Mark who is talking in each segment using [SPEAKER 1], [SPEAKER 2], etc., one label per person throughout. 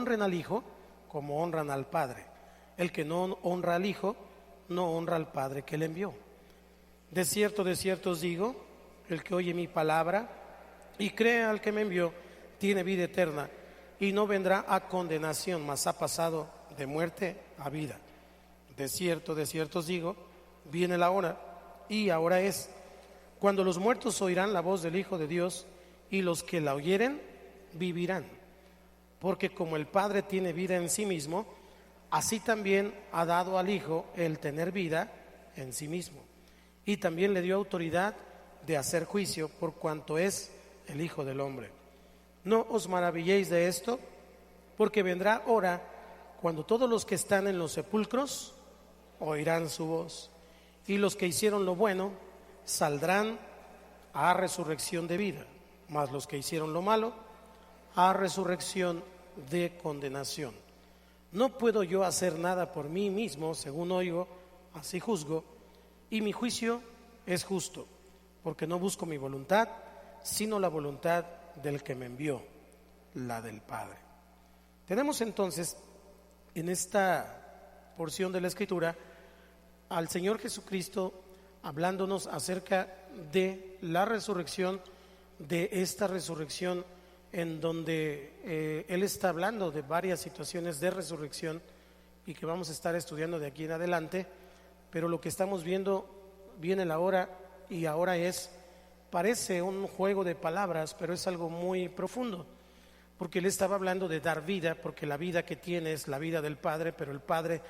[SPEAKER 1] honren al Hijo como honran al Padre. El que no honra al Hijo, no honra al Padre que le envió. De cierto os digo, el que oye mi palabra y cree al que me envió, tiene vida eterna, y no vendrá a condenación, mas ha pasado de muerte a vida. De cierto os digo, viene la hora, y ahora es, cuando los muertos oirán la voz del Hijo de Dios, y los que la oyeren vivirán. Porque como el Padre tiene vida en sí mismo, así también ha dado al Hijo el tener vida en sí mismo. Y también le dio autoridad de hacer juicio, por cuanto es el Hijo del Hombre. No os maravilléis de esto, porque vendrá hora cuando todos los que están en los sepulcros oirán su voz, y los que hicieron lo bueno saldrán a resurrección de vida, mas los que hicieron lo malo a resurrección de condenación. No puedo yo hacer nada por mí mismo, según oigo, así juzgo, y mi juicio es justo, porque no busco mi voluntad, sino la voluntad del que me envió, la del Padre. Tenemos entonces en esta porción de la Escritura al Señor Jesucristo hablándonos acerca de la resurrección, de esta resurrección en donde Él está hablando de varias situaciones de resurrección y que vamos a estar estudiando de aquí en adelante, pero lo que estamos viendo, viene la hora y ahora es, parece un juego de palabras, pero es algo muy profundo, porque Él estaba hablando de dar vida, porque la vida que tiene es la vida del Padre, pero el Padre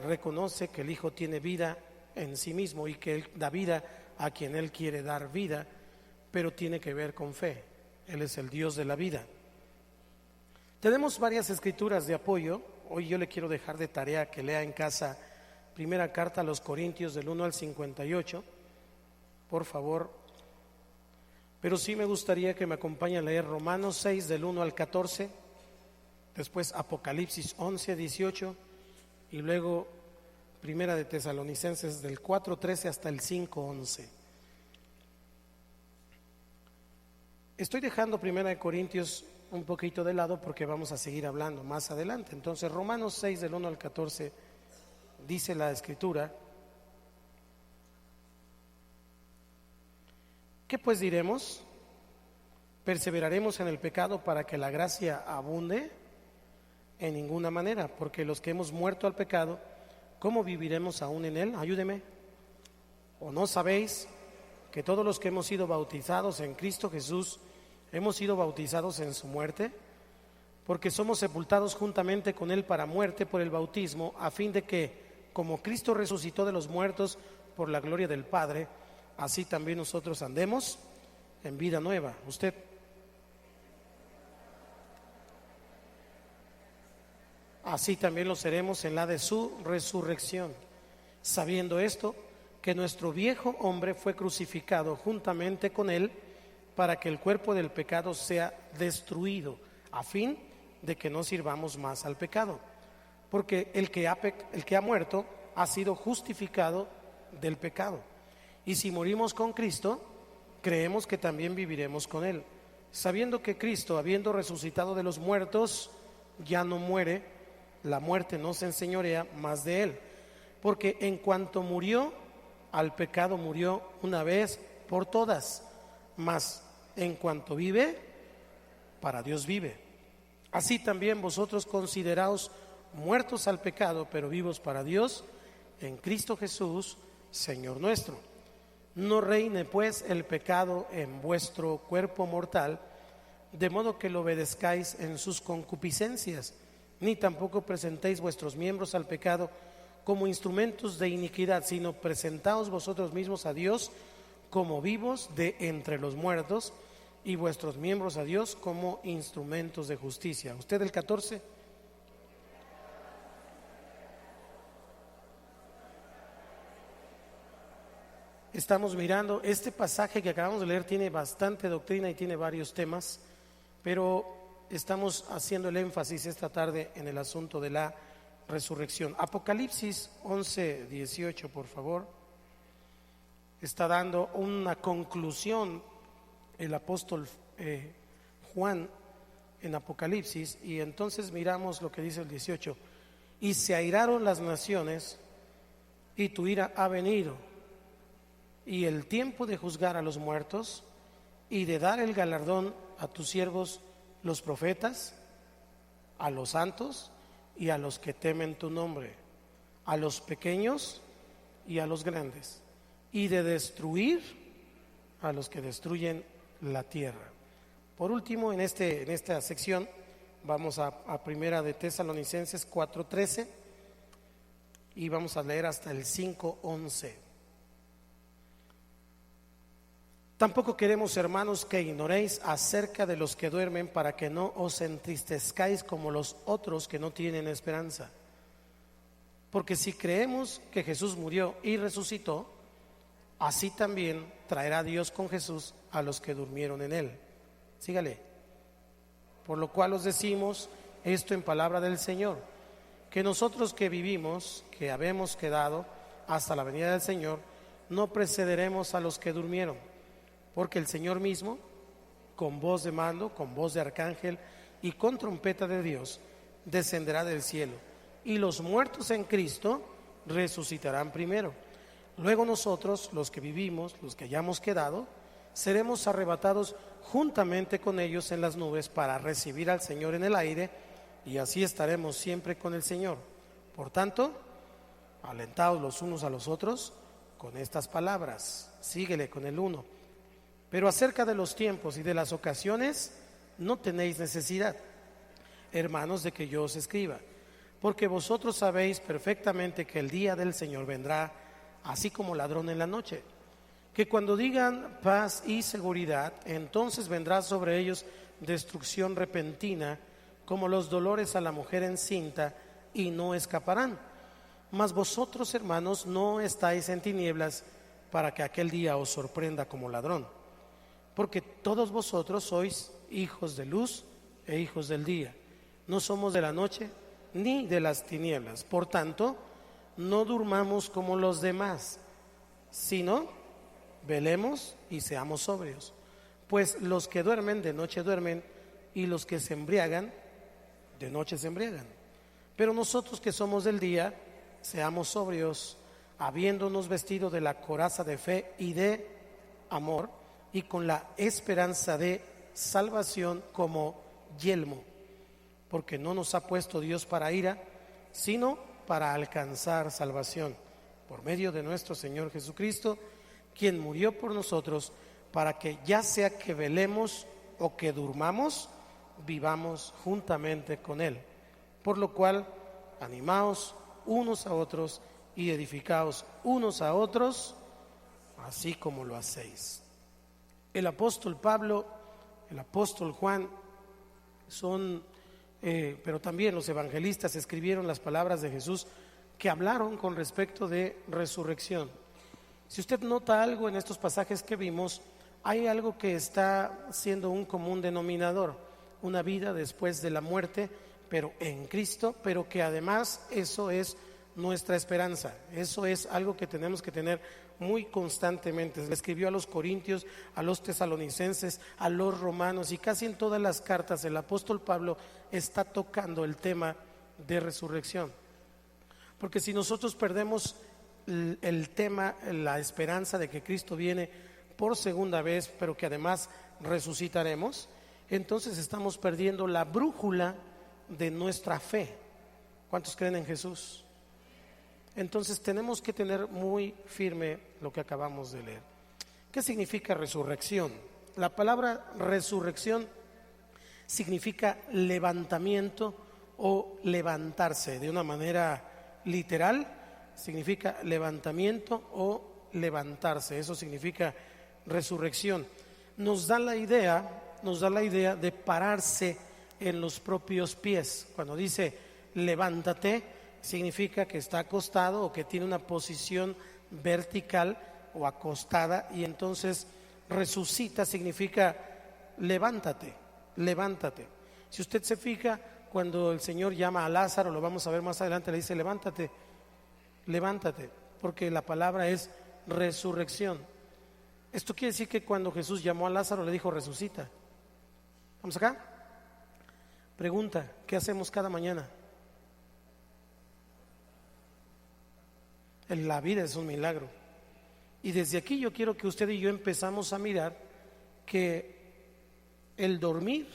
[SPEAKER 1] reconoce que el Hijo tiene vida en sí mismo y que Él da vida a quien Él quiere dar vida, pero tiene que ver con fe. Él es el Dios de la vida. Tenemos varias escrituras de apoyo. Hoy yo le quiero dejar de tarea que lea en casa primera carta a los Corintios del 1 al 58, por favor. Pero sí me gustaría que me acompañe a leer Romanos 6 del 1 al 14, después Apocalipsis 11, 18 y luego Primera de Tesalonicenses del 4, 13 hasta el 5, 11. Estoy dejando Primera de Corintios un poquito de lado porque vamos a seguir hablando más adelante. Entonces Romanos 6 del 1 al 14 dice la Escritura: ¿qué pues diremos? ¿Perseveraremos en el pecado para que la gracia abunde? En ninguna manera, porque los que hemos muerto al pecado, ¿cómo viviremos aún en él? Ayúdeme. ¿O no sabéis que todos los que hemos sido bautizados en Cristo Jesús hemos sido bautizados en su muerte? Porque somos sepultados juntamente con él para muerte por el bautismo, a fin de que, como Cristo resucitó de los muertos por la gloria del Padre, así también nosotros andemos en vida nueva. Usted. Así también lo seremos en la de su resurrección, sabiendo esto, que nuestro viejo hombre fue crucificado juntamente con él, para que el cuerpo del pecado sea destruido, a fin de que no sirvamos más al pecado. Porque el que ha muerto ha sido justificado del pecado. Y si morimos con Cristo, creemos que también viviremos con él, sabiendo que Cristo, habiendo resucitado de los muertos, ya no muere, la muerte no se enseñorea más de él. Porque en cuanto murió, al pecado murió una vez por todas, mas en cuanto vive, para Dios vive. Así también vosotros consideraos muertos al pecado, pero vivos para Dios, en Cristo Jesús, Señor nuestro. No reine pues el pecado en vuestro cuerpo mortal, de modo que lo obedezcáis en sus concupiscencias, ni tampoco presentéis vuestros miembros al pecado como instrumentos de iniquidad, sino presentaos vosotros mismos a Dios como vivos de entre los muertos, y vuestros miembros a Dios como instrumentos de justicia. ¿Usted el 14? Estamos mirando, este pasaje que acabamos de leer tiene bastante doctrina y tiene varios temas, pero estamos haciendo el énfasis esta tarde en el asunto de la resurrección. Apocalipsis 11, 18, por favor. Está dando una conclusión el apóstol Juan en Apocalipsis, y entonces miramos lo que dice el 18: y se airaron las naciones, y tu ira ha venido, y el tiempo de juzgar a los muertos, y de dar el galardón a tus siervos los profetas, a los santos y a los que temen tu nombre, a los pequeños y a los grandes, y de destruir a los que destruyen la tierra. Por último, en esta sección vamos a Primera de Tesalonicenses 4:13 y vamos a leer hasta el 5:11. Tampoco queremos, hermanos, que ignoréis acerca de los que duermen, para que no os entristezcáis como los otros que no tienen esperanza. Porque si creemos que Jesús murió y resucitó, así también traerá Dios con Jesús a los que durmieron en él. Sígale. Por lo cual os decimos esto en palabra del Señor, que nosotros que vivimos, que habemos quedado hasta la venida del Señor, no precederemos a los que durmieron. Porque el Señor mismo, con voz de mando, con voz de arcángel y con trompeta de Dios, descenderá del cielo, y los muertos en Cristo resucitarán primero. Luego nosotros, los que vivimos, los que hayamos quedado, seremos arrebatados juntamente con ellos en las nubes para recibir al Señor en el aire, y así estaremos siempre con el Señor. Por tanto, alentaos los unos a los otros con estas palabras. Síguele con el 1. Pero acerca de los tiempos y de las ocasiones no tenéis necesidad, hermanos, de que yo os escriba, porque vosotros sabéis perfectamente que el día del Señor vendrá así como ladrón en la noche, que cuando digan paz y seguridad, entonces vendrá sobre ellos destrucción repentina, como los dolores a la mujer encinta, y no escaparán. Mas vosotros, hermanos, no estáis en tinieblas, para que aquel día os sorprenda como ladrón. Porque todos vosotros sois hijos de luz e hijos del día. No somos de la noche ni de las tinieblas. Por tanto, no durmamos como los demás, sino velemos y seamos sobrios. Pues los que duermen de noche duermen, y los que se embriagan de noche se embriagan. Pero nosotros que somos del día, seamos sobrios, habiéndonos vestido de la coraza de fe y de amor, y con la esperanza de salvación como yelmo, porque no nos ha puesto Dios para ira, sino para alcanzar salvación por medio de nuestro Señor Jesucristo, quien murió por nosotros, para que ya sea que velemos o que durmamos, vivamos juntamente con Él. Por lo cual, animaos unos a otros y edificaos unos a otros, así como lo hacéis. El apóstol Pablo, el apóstol Juan, pero también los evangelistas escribieron las palabras de Jesús que hablaron con respecto de resurrección. Si usted nota algo en estos pasajes que vimos, hay algo que está siendo un común denominador: una vida después de la muerte, pero en Cristo, pero que además eso es nuestra esperanza. Eso es algo que tenemos que tener muy constantemente. Le escribió a los corintios, a los tesalonicenses, a los romanos, y casi en todas las cartas el apóstol Pablo está tocando el tema de resurrección. Porque si nosotros perdemos el tema, la esperanza de que Cristo viene por segunda vez, pero que además resucitaremos, entonces estamos perdiendo la brújula de nuestra fe. ¿Cuántos creen en Jesús? Entonces tenemos que tener muy firme lo que acabamos de leer. ¿Qué significa resurrección? La palabra resurrección significa levantamiento o levantarse. De una manera literal, significa levantamiento o levantarse. Eso significa resurrección. Nos da la idea de pararse en los propios pies. Cuando dice levántate, significa que está acostado o que tiene una posición vertical o acostada, y entonces resucita significa levántate, levántate. Si usted se fija, cuando el Señor llama a Lázaro, lo vamos a ver más adelante, le dice levántate, levántate, porque la palabra es resurrección. Esto quiere decir que cuando Jesús llamó a Lázaro le dijo resucita. ¿Vamos acá? Pregunta, ¿qué hacemos cada mañana? La vida es un milagro. Y desde aquí yo quiero que usted y yo empezamos a mirar que el dormir,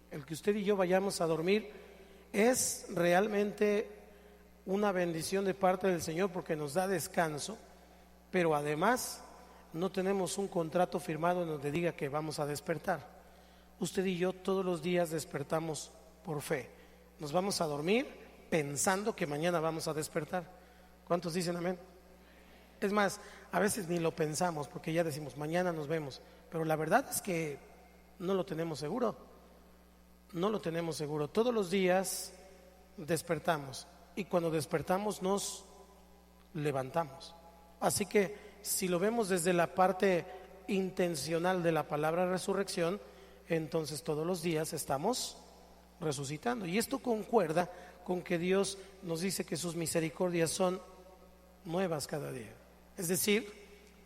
[SPEAKER 1] el que usted y yo vayamos a dormir, es realmente una bendición de parte del Señor porque nos da descanso, pero además no tenemos un contrato firmado en donde diga que vamos a despertar. Usted y yo todos los días despertamos por fe. Nos vamos a dormir pensando que mañana vamos a despertar. ¿Cuántos dicen amén? Es más, a veces ni lo pensamos porque ya decimos mañana nos vemos, pero la verdad es que no lo tenemos seguro. No lo tenemos seguro. Todos los días despertamos y cuando despertamos nos levantamos. Así que si lo vemos desde la parte intencional de la palabra resurrección, entonces todos los días estamos resucitando. Y esto concuerda con que Dios nos dice que sus misericordias son nuevas cada día. Es decir,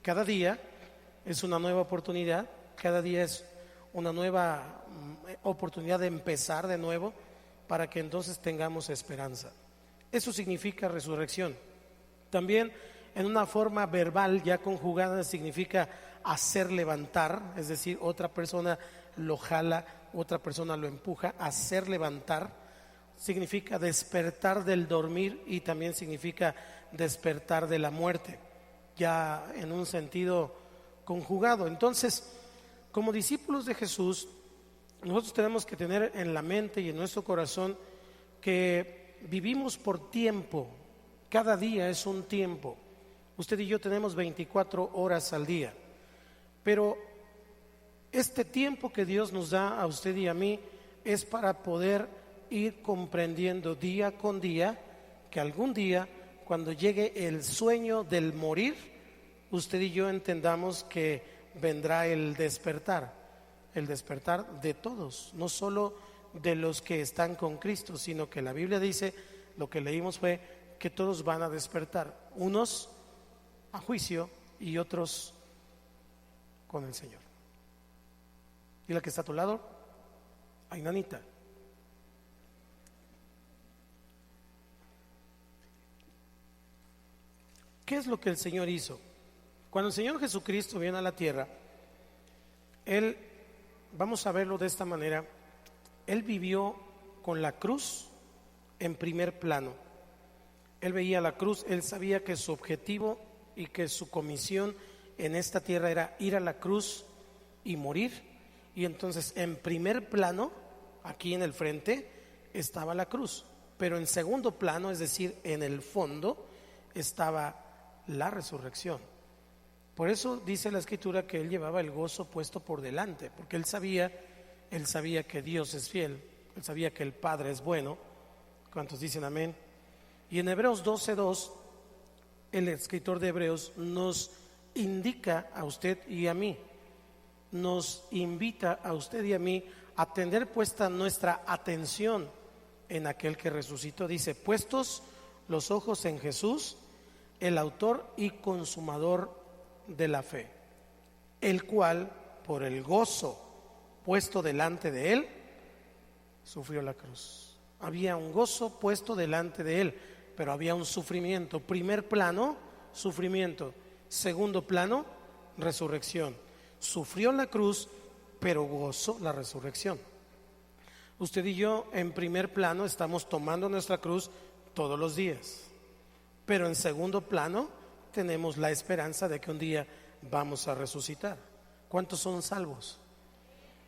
[SPEAKER 1] cada día es una nueva oportunidad, cada día es una nueva oportunidad de empezar de nuevo para que entonces tengamos esperanza. Eso significa resurrección. También en una forma verbal ya conjugada significa hacer levantar, es decir, otra persona lo jala, otra persona lo empuja. Hacer levantar significa despertar del dormir y también significa despertar de la muerte, ya en un sentido conjugado. Entonces, como discípulos de Jesús, nosotros tenemos que tener en la mente y en nuestro corazón que vivimos por tiempo. Cada día es un tiempo. Usted y yo tenemos 24 horas al día, pero este tiempo que Dios nos da a usted y a mí es para poder ir comprendiendo día con día que algún día, cuando llegue el sueño del morir, usted y yo entendamos que vendrá el despertar de todos, no solo de los que están con Cristo, sino que la Biblia dice, lo que leímos fue que todos van a despertar, unos a juicio y otros con el Señor. Y la que está a tu lado, Ainanita. ¿Qué es lo que el Señor hizo? Cuando el Señor Jesucristo viene a la tierra, Él, vamos a verlo de esta manera, Él vivió con la cruz en primer plano. Él veía la cruz, Él sabía que su objetivo y que su comisión en esta tierra era ir a la cruz y morir. Y entonces en primer plano, aquí en el frente, estaba la cruz, pero en segundo plano, es decir, en el fondo, estaba la resurrección. Por eso dice la Escritura que Él llevaba el gozo puesto por delante, porque Él sabía que Dios es fiel, Él sabía que el Padre es bueno. ¿Cuántos dicen amén? Y en Hebreos 12:2, el escritor de Hebreos nos indica a usted y a mí, nos invita a usted y a mí a tener puesta nuestra atención en aquel que resucitó. Dice, puestos los ojos en Jesús, el autor y consumador de la fe, el cual por el gozo puesto delante de él sufrió la cruz. Había un gozo puesto delante de él, pero había un sufrimiento. Primer plano, sufrimiento. Segundo plano, resurrección. Sufrió la cruz, pero gozó la resurrección. Usted y yo en primer plano estamos tomando nuestra cruz todos los días, pero en segundo plano tenemos la esperanza de que un día vamos a resucitar. ¿Cuántos son salvos?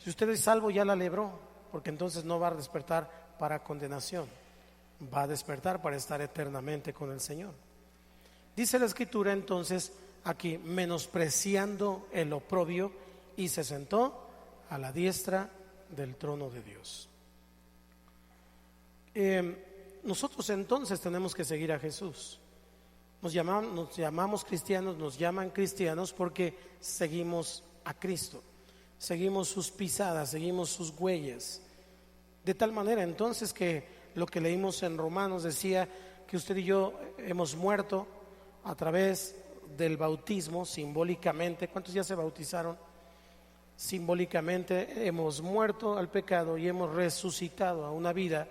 [SPEAKER 1] Si usted es salvo, ya la libró, porque entonces no va a despertar para condenación, va a despertar para estar eternamente con el Señor. Dice la Escritura entonces aquí, menospreciando el oprobio, y se sentó a la diestra del trono de Dios. Nosotros entonces tenemos que seguir a Jesús. Nos llamamos cristianos, nos llaman cristianos porque seguimos a Cristo, seguimos sus pisadas, seguimos sus huellas. De tal manera entonces que lo que leímos en Romanos decía que usted y yo hemos muerto a través del bautismo simbólicamente. ¿Cuántos ya se bautizaron? Simbólicamente hemos muerto al pecado y hemos resucitado a una vida